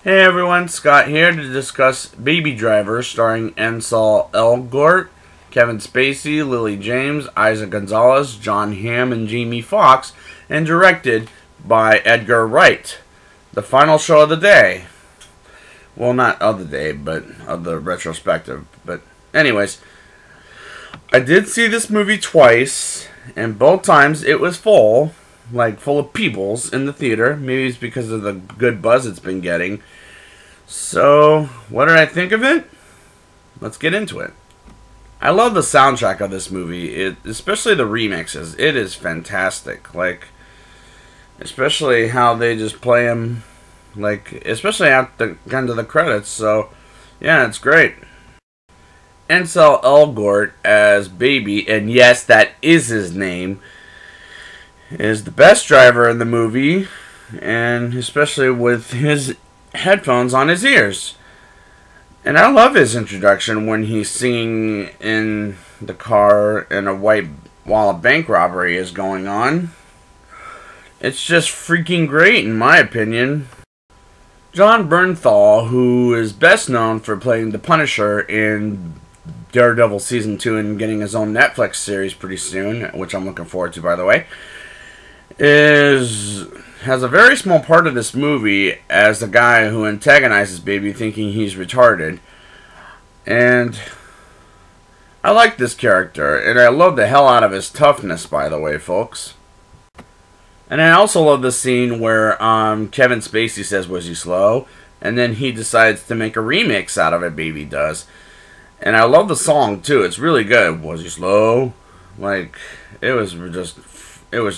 Hey everyone, Scott here to discuss Baby Driver starring Ansel Elgort, Kevin Spacey, Lily James, Isaac Gonzalez, John Hamm, and Jamie Foxx, and directed by Edgar Wright. The final show of the day. Well, not of the day, but of the retrospective. But anyways, I did see this movie twice, and both times it was full. Like full of peoples in the theater. Maybe it's because of the good buzz it's been getting. So, what did I think of it? Let's get into it. I love the soundtrack of this movie, especially the remixes. It is fantastic. Like, especially how they just play them, like, especially at the end of the credits. So, yeah, it's great. Ansel Elgort as Baby, and yes, that is his name, is the best driver in the movie, and especially with his headphones on his ears. And I love his introduction when he's singing in the car while a bank robbery is going on. It's just freaking great in my opinion. Jon Bernthal, who is best known for playing the Punisher in Daredevil Season 2 and getting his own Netflix series pretty soon, which I'm looking forward to, by the way, has a very small part of this movie as the guy who antagonizes Baby, thinking he's retarded. And I like this character, and I love the hell out of his toughness, by the way, folks. And I also love the scene where Kevin Spacey says, "Was he slow?" And then he decides to make a remix out of it, Baby does. And I love the song too. It's really good. Was he slow? Like, it was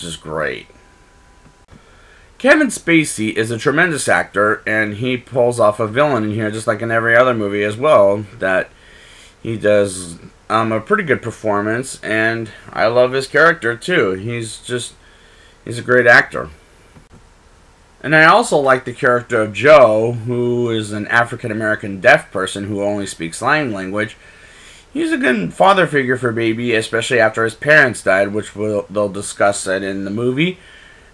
just great. Kevin Spacey is a tremendous actor, and he pulls off a villain in here just like in every other movie as well. That he does a pretty good performance, and I love his character too. He's a great actor. And I also like the character of Joe, who is an African-American deaf person who only speaks sign language. He's a good father figure for Baby, especially after his parents died, which they'll discuss that in the movie.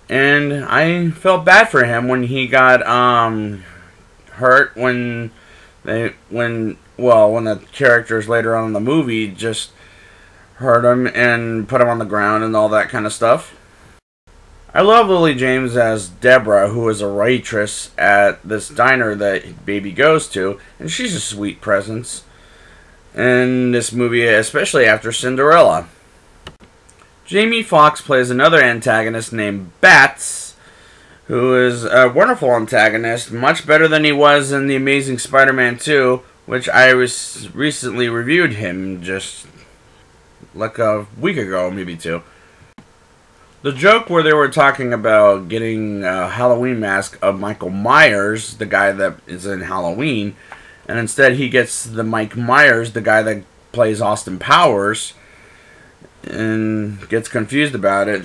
And I felt bad for him when he got hurt when the characters later on in the movie just hurt him and put him on the ground and all that kind of stuff. I love Lily James as Deborah, who is a waitress at this diner that Baby goes to, and she's a sweet presence in this movie, especially after Cinderella. Jamie Foxx plays another antagonist named Bats, who is a wonderful antagonist, much better than he was in The Amazing Spider-Man 2, which I recently reviewed him just like a week ago, maybe two. The joke where they were talking about getting a Halloween mask of Michael Myers, the guy that is in Halloween, and instead he gets the Mike Myers, the guy that plays Austin Powers, and gets confused about it.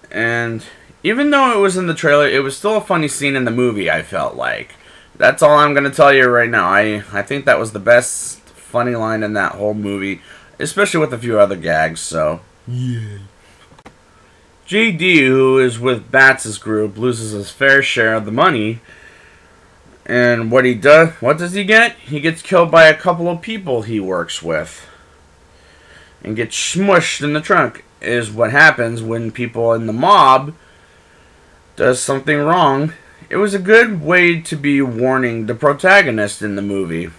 And even though it was in the trailer, it was still a funny scene in the movie, I felt like. That's all I'm going to tell you right now. I think that was the best funny line in that whole movie, especially with a few other gags, so yeah. JD, who is with Bats' group, loses his fair share of the money. And what does he get? He gets killed by a couple of people he works with. And gets smushed in the trunk, is what happens when people in the mob does something wrong. It was a good way to be warning the protagonist in the movie.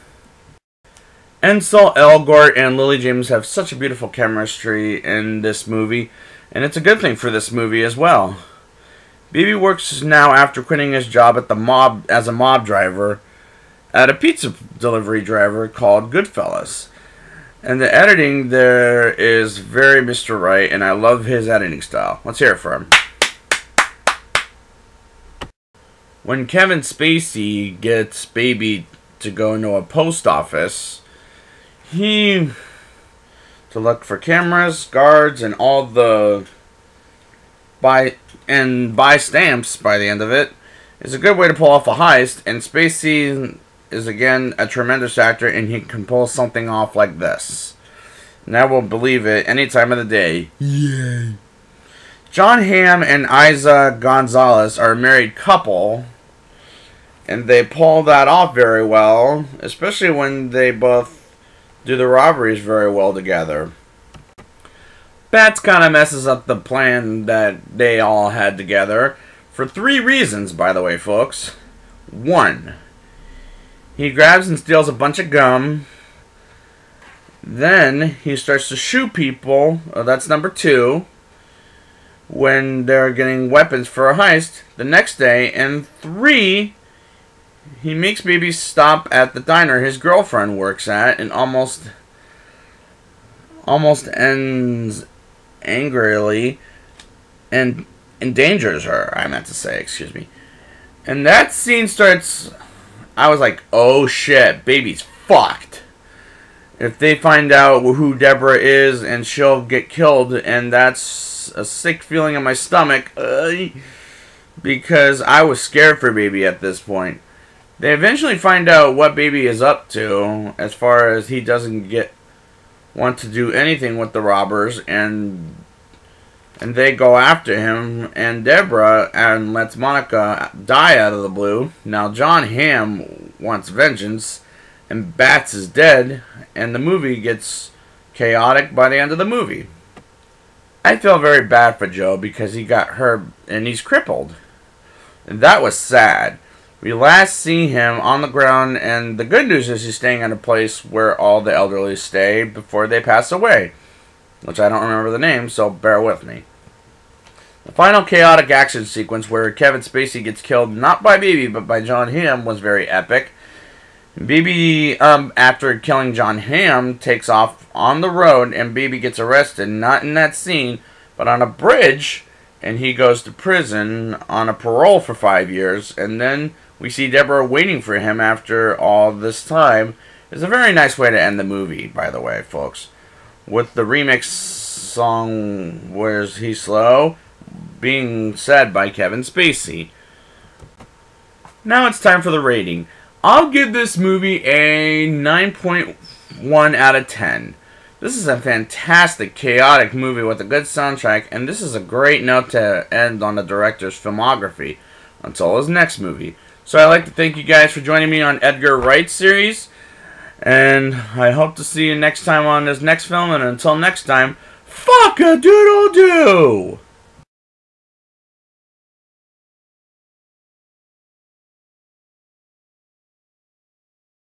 Ansel Elgort and Lily James have such a beautiful chemistry in this movie, and it's a good thing for this movie as well. Baby works now after quitting his job at the mob as a mob driver at a pizza delivery driver called Goodfellas. And the editing there is very Mr. Wright, and I love his editing style. Let's hear it for him. When Kevin Spacey gets Baby to go into a post office, to look for cameras, guards, and all the buy stamps by the end of it, is a good way to pull off a heist, and Spacey is again a tremendous actor, and he can pull something off like this. And I will believe it any time of the day. Yay. John Hamm and Isaac Gonzalez are a married couple, And they pull that off very well, especially when they both do the robberies very well together. Bats kind of messes up the plan that they all had together for 3 reasons, by the way, folks. 1, he grabs and steals a bunch of gum. Then he starts to shoot people. That's number 2. When they're getting weapons for a heist the next day. And 3, he makes Baby stop at the diner his girlfriend works at and almost ends angrily and endangers her. I meant to say, excuse me. And that scene starts. I was like, oh shit, Baby's fucked. If they find out who Deborah is, and she'll get killed, and that's a sick feeling in my stomach, because I was scared for Baby at this point. They eventually find out what Baby is up to, as far as he doesn't want to do anything with the robbers, and they go after him, and Deborah and lets Monica die out of the blue. Now John Hamm wants vengeance, and Bats is dead, and the movie gets chaotic by the end of the movie. I feel very bad for Joe because he got hurt and he's crippled. And that was sad. We last see him on the ground, and the good news is he's staying at a place where all the elderly stay before they pass away, which I don't remember the name, so bear with me. The final chaotic action sequence where Kevin Spacey gets killed not by Baby but by John Hamm was very epic. Baby, after killing John Hamm, takes off on the road, and Baby gets arrested, not in that scene, but on a bridge, and he goes to prison on a parole for 5 years, and then we see Deborah waiting for him after all this time. It's a very nice way to end the movie, by the way, folks. With the remix song, Where's He Slow, being said by Kevin Spacey. Now it's time for the rating. I'll give this movie a 9.1 out of 10. This is a fantastic, chaotic movie with a good soundtrack, and this is a great note to end on the director's filmography until his next movie. So I'd like to thank you guys for joining me on Edgar Wright's series, and I hope to see you next time on this next film, and until next time, fuck a doodle doo!